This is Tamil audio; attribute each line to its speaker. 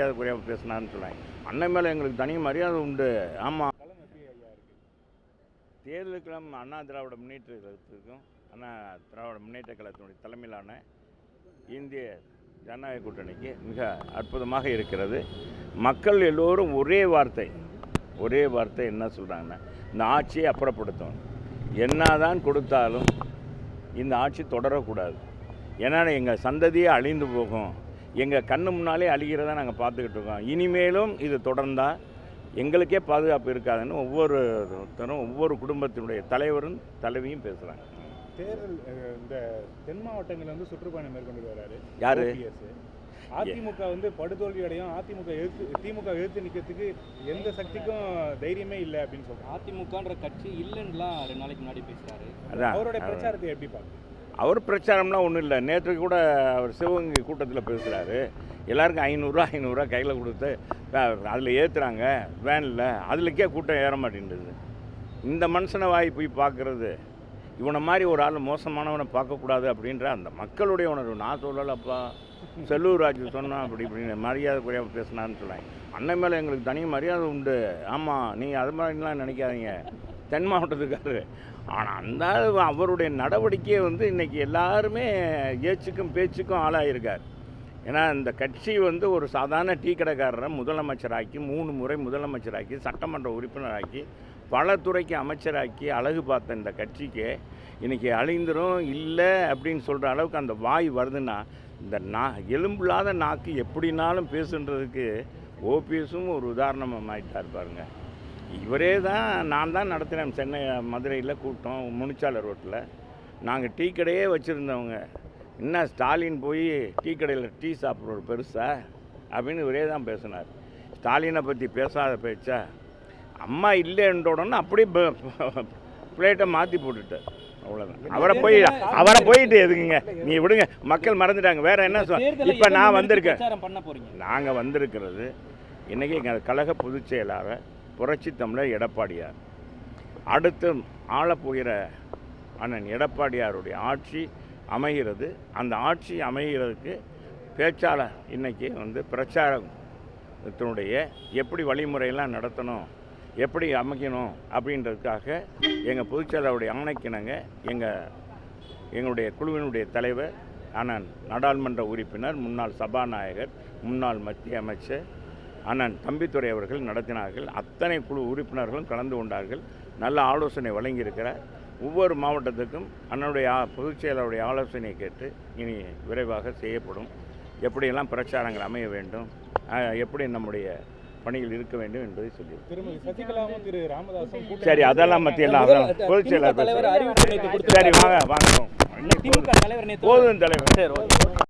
Speaker 1: மரியாதை குறையாக பேசினான்னு சொல்லுவாங்க. அண்ணன் மேலே எங்களுக்கு தனி மரியாதை உண்டு. ஆமாம், தேர்தலுக்கெல்லாம் அண்ணா திராவிட முன்னேற்ற கழகத்துக்கும் அண்ணா திராவிட முன்னேற்ற கழகத்தினுடைய தலைமையிலான இந்திய ஜனநாயக கூட்டணிக்கு மிக அற்புதமாக இருக்கிறது. மக்கள் எல்லோரும் ஒரே வார்த்தை என்ன சொல்கிறாங்கன்னா, இந்த ஆட்சியை அப்புறப்படுத்தும். என்ன தான் கொடுத்தாலும் இந்த ஆட்சி தொடரக்கூடாது. ஏன்னா எங்கள் சந்ததியே அழிந்து போகும். எங்கள் கண்ணு முன்னாலே அழிகிறத நாங்கள் பார்த்துக்கிட்டு இருக்கோம். இனிமேலும் இது தொடர்ந்தால் எங்களுக்கே பாதுகாப்பு இருக்காதுன்னு ஒவ்வொரு குடும்பத்தினுடைய தலைவரும் தலைவியும் பேசுகிறாங்க.
Speaker 2: தேர்தல் இந்த தென் மாவட்டங்களில் வந்து சுற்றுப்பயணம் மேற்கொண்டு வராரு
Speaker 1: யார்?
Speaker 2: அதிமுக வந்து படுதோல்வி அடையும். திமுக எதிர்த்து நிற்கிறதுக்கு எந்த சக்திக்கும் தைரியமே இல்லை அப்படின்னு சொல்றாங்க.
Speaker 3: அதிமுகன்ற கட்சி இல்லைன்னுலாம் 2 நாளைக்கு முன்னாடி பேசுகிறாரு.
Speaker 2: அவருடைய பிரச்சாரத்தை எப்படி பார்க்குறீங்க?
Speaker 1: அவர் பிரச்சாரம்லாம் ஒன்றும் இல்லை. நேற்று கூட அவர் சிவகங்கை கூட்டத்தில் பேசுகிறாரு. எல்லாருக்கும் 500 கையில் கொடுத்து அதில் ஏற்றுறாங்க வேனில், அதுலக்கே கூட்டம் ஏற மாட்டேன்றது. இந்த மனுஷனை வாய் போய் பார்க்குறது, இவனை மாதிரி ஒரு ஆள் மோசமானவனை பார்க்கக்கூடாது அப்படின்ற அந்த மக்களுடைய உணர்வு. நான் சொல்லலப்பா, செல்லூர் ராஜு சொன்னான் அப்படி இப்படின்னு மரியாதை குறையாக பேசினான்னு சொல்லுவாங்க. அண்ணன் மேலே எங்களுக்கு தனி மரியாதை உண்டு. ஆமாம், நீங்கள் அது மாதிரிலாம் நினைக்காதீங்க. தென் மாவட்டத்துக்காரு. ஆனால் அந்த அவருடைய நடவடிக்கையை வந்து இன்றைக்கி எல்லாருமே ஏச்சுக்கும் பேச்சுக்கும் ஆளாயிருக்கார். ஏன்னா இந்த கட்சி வந்து ஒரு சாதாரண டீ கடைக்காரரை முதலமைச்சராக்கி 3 முறை முதலமைச்சராக்கி சட்டமன்ற உறுப்பினராக்கி பல துறைக்கு அமைச்சராக்கி அழகு பார்த்த இந்த கட்சிக்கு இன்றைக்கி அழிந்துரும் இல்லை அப்படின்னு சொல்கிற அளவுக்கு அந்த வாய் வருதுன்னா, இந்த எலும்பில்லாத நாக்கு எப்படினாலும் பேசுன்றதுக்கு ஓபிஎஸும் ஒரு உதாரணமாக ஆகிட்டார் பாருங்க. இவரே தான், நான் தான் நடத்தினேன் சென்னை மதுரையில் கூட்டம் முனிச்சாலை ரோட்டில். நாங்கள் டீ கடையே வச்சுருந்தவங்க, என்ன ஸ்டாலின் போய் டீ கடையில் டீ சாப்பிட்ற ஒரு பெருசா அப்படின்னு இவரே தான் பேசினார். ஸ்டாலினை பற்றி பேசாத பேச்சா, அம்மா இல்லைன்ற உடனே அப்படியே பிளேட்டை மாற்றி போட்டுட்டார். அவ்வளோதான். அவரை போயிட்டு எதுக்குங்க, நீ விடுங்க, மக்கள் மறந்துட்டாங்க. வேற என்ன இப்போ நான் வந்திருக்கேன், நாங்கள் வந்திருக்கிறது இன்றைக்கி எங்கள் கழக பொதுச் செயலாளர் புரட்சி தமிழர் எடப்பாடியார், அடுத்து ஆளப்போகிற அண்ணன் எடப்பாடியாருடைய ஆட்சி அமைகிறது. அந்த ஆட்சி அமைகிறதுக்கு பேச்சாளர் இன்றைக்கி வந்து பிரச்சாரத்தினுடைய எப்படி வழிமுறையெல்லாம் நடத்தணும், எப்படி அமைக்கணும் அப்படின்றதுக்காக எங்கள் பொதுச்செயலாளருடைய ஆணைக்கிணங்க எங்களுடைய குழுவினுடைய தலைவர் அண்ணன் நாடாளுமன்ற உறுப்பினர், முன்னாள் சபாநாயகர், முன்னாள் மத்திய அமைச்சர் அண்ணன் தம்பித்துரை அவர்கள் நடத்தினார்கள். அத்தனை குழு உறுப்பினர்களும் கலந்து கொண்டார்கள். நல்ல ஆலோசனை வழங்கியிருக்கிறார். ஒவ்வொரு மாவட்டத்துக்கும் அண்ணனுடைய பொதுச் செயலாளருடைய ஆலோசனையை கேட்டு இனி விரைவாக செய்யப்படும். எப்படியெல்லாம் பிரச்சாரங்கள் அமைய வேண்டும், எப்படி நம்முடைய பணிகள் இருக்க வேண்டும் என்பதை சொல்லி சரி, அதெல்லாம் மத்தியெல்லாம் பொதுச் செயலாளர் சரி வாங்க போதும் தலைவர்.